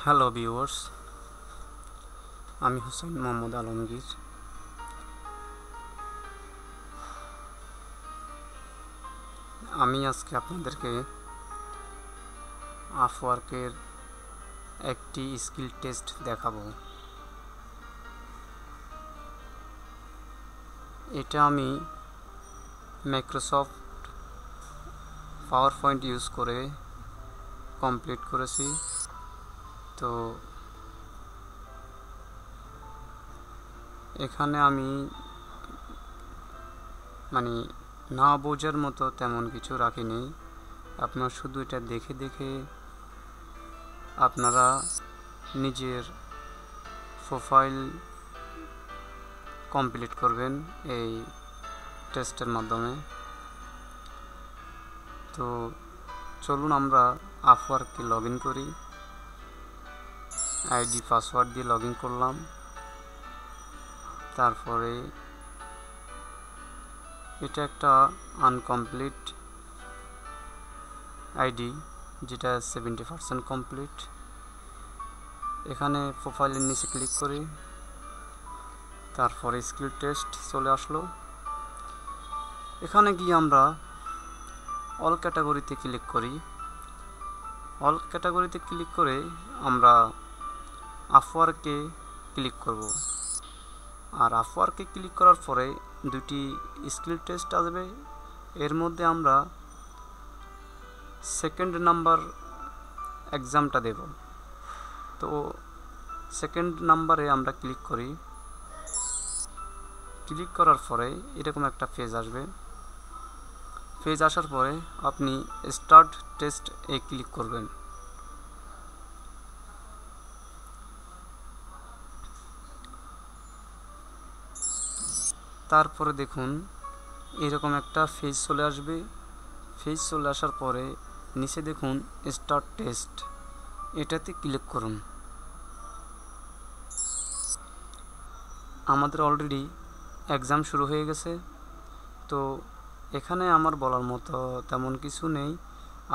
Hello viewers, আমি হুসাইন মোহাম্মদ আলমগীর। আমি আজকে আপনাদেরকে আপওয়ার্কের একটি স্কিল টেস্ট দেখাবো। এটা আমি মাইক্রোসফট পাওয়ার পয়েন্ট ইউজ করে কমপ্লিট করেছি। তো এখানে আমি না বোঝার মতো তেমন কিছু রাখিনি। আপনারা শুধু এটা দেখে দেখে আপনারা নিজের প্রোফাইল কমপ্লিট করবেন এই টেস্টের মাধ্যমে। তো চলুন আমরা আপওয়ার্কে লগ ইন করি। আইডি পাসওয়ার্ড দিয়ে লগ ইন করলাম। তারপরে এটা একটা আনকমপ্লিট আইডি, যেটা 70% কমপ্লিট। এখানে প্রোফাইলের নিচে ক্লিক করি, তারপরে স্কিল টেস্ট চলে আসলো। এখানে গিয়ে আমরা অল ক্যাটাগরিতে ক্লিক করি। অল ক্যাটাগরিতে ক্লিক করে আমরা আপওয়ার্কে ক্লিক করব। আর আপওয়ার্কে ক্লিক করার পরে দুটি স্কিল টেস্ট আসবে। এর মধ্যে আমরা সেকেন্ড নাম্বার এক্সামটা দেব। তো সেকেন্ড নাম্বারে আমরা ক্লিক করি। ক্লিক করার পরে এরকম একটা পেজ আসবে। পেজ আসার পরে আপনি স্টার্ট টেস্ট এ ক্লিক করবেন। তারপরে দেখুন এরকম একটা পেজ চলে আসবে। পেজ চলে আসার পরে নিচে দেখুন স্টার্ট টেস্ট, এটাতে ক্লিক করুন। আমাদের অলরেডি এক্সাম শুরু হয়ে গেছে। তো এখানে আমার বলার মতো তেমন কিছু নেই।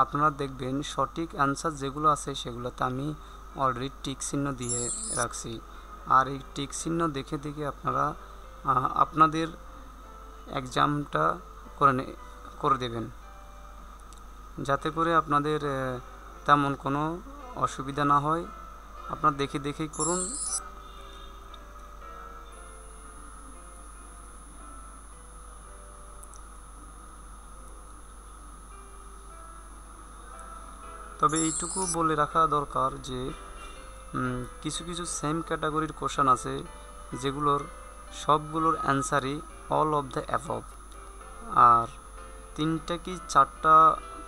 আপনারা দেখবেন সঠিক অ্যান্সার যেগুলো আছে সেগুলোতে আমি অলরেডি টিক চিহ্ন দিয়ে রাখছি। আর এই টিক চিহ্ন দেখে দেখে আপনারা আপনাদের এক্সামটা করে দেবেন, যাতে করে আপনাদের তেমন কোনো অসুবিধা না হয়। আপনারা দেখে দেখেই করুন। তবে এইটুকু বলে রাখা দরকার যে কিছু কিছু সেম ক্যাটাগরির কোশ্চেন আছে যেগুলোর সবগুলোর অ্যান্সারই অল অফ দ্য অ্যাবভ। আর 3টা কি 4টা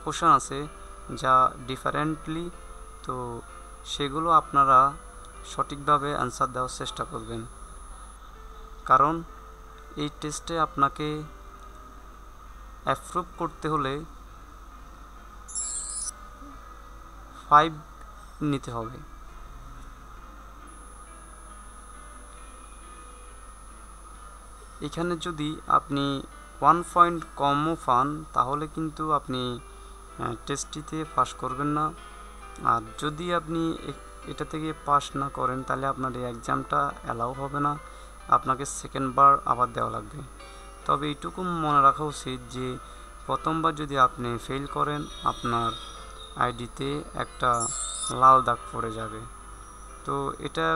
কোশ্চেন আছে যা ডিফারেন্টলি। তো সেগুলো আপনারা সঠিকভাবে অ্যান্সার দেওয়ার চেষ্টা করবেন, কারণ এই টেস্টে আপনাকে অ্যাপ্রুভ করতে হলে 5 নিতে হবে। এখানে যদি আপনি 1 পয়েন্ট কমও পান তাহলে কিন্তু আপনি টেস্টটিতে পাস করবেন না। আর যদি আপনি এটা থেকে পাস না করেন তাহলে আপনার এই এক্সামটা অ্যালাউ হবে না, আপনাকে সেকেন্ডবার আবার দেওয়া লাগবে। তবে এইটুকু মনে রাখা উচিত যে প্রথমবার যদি আপনি ফেল করেন আপনার আইডিতে একটা লাল দাগ পড়ে যাবে। তো এটা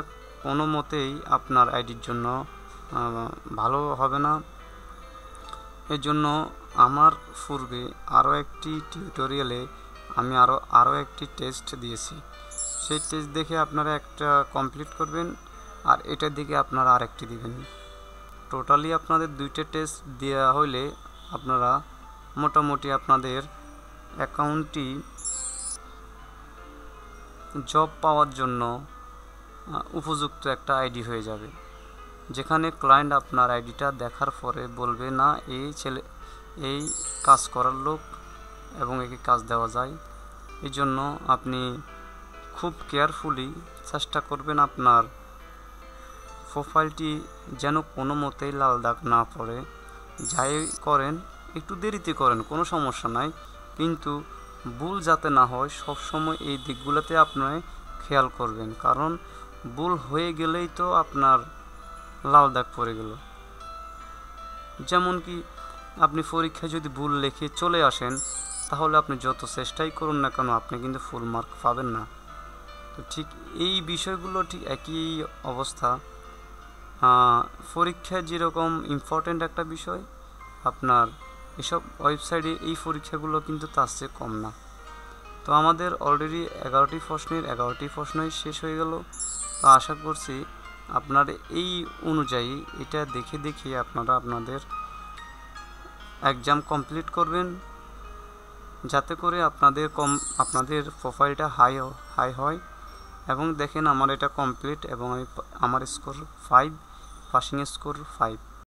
কোনো মতেই আপনার আইডির জন্য ভালো হবে না। এর জন্য আমার পূর্বে আরও একটি টিউটোরিয়ালে আমি আরও একটি টেস্ট দিয়েছি। সেই টেস্ট দেখে আপনারা একটা কমপ্লিট করবেন, আর এটার দিকে আপনারা আরেকটি দিবেন। টোটালি আপনাদের 2টা টেস্ট দেওয়া হইলে আপনারা মোটামুটি আপনাদের অ্যাকাউন্টটি জব পাওয়ার জন্য উপযুক্ত একটা আইডি হয়ে যাবে, যেখানে ক্লায়েন্ট আপনার আইডিটা দেখার পরে বলবে না এই ছেলে এই কাজ করার লোক এবং একে কাজ দেওয়া যায়। এই জন্য আপনি খুব কেয়ারফুলি চেষ্টা করবেন আপনার প্রোফাইলটি যেন কোনো মতেই লাল দাগ না পড়ে। যাই করেন একটু দেরিতে করেন, কোনো সমস্যা নাই, কিন্তু ভুল যাতে না হয় সবসময় এই দিকগুলোতে আপনি খেয়াল করবেন, কারণ ভুল হয়ে গেলেই তো আপনার লাল দাগ পড়ে গেল। যেমন কি আপনি পরীক্ষায় যদি ভুল লিখে চলে আসেন, তাহলে আপনি যত চেষ্টাই করুন না কেন আপনি কিন্তু ফুল মার্ক পাবেন না। তো ঠিক এই বিষয়গুলো ঠিক একই অবস্থা। পরীক্ষা যেরকম ইম্পর্টেন্ট একটা বিষয়, আপনার এসব ওয়েবসাইটে এই পরীক্ষাগুলো কিন্তু তার চেয়ে কম না। তো আমাদের অলরেডি 11টি প্রশ্নই শেষ হয়ে গেল। তো আশা করছি আপনার এই অনুযায়ী এটা দেখে দেখে আপনারা আপনাদের এক্সাম কমপ্লিট করবেন, যাতে করে আপনাদের প্রোফাইলটা হাই হয়। এবং দেখেন আমার এটা কমপ্লিট এবং আমার স্কোর 5, পাসিং স্কোর 5।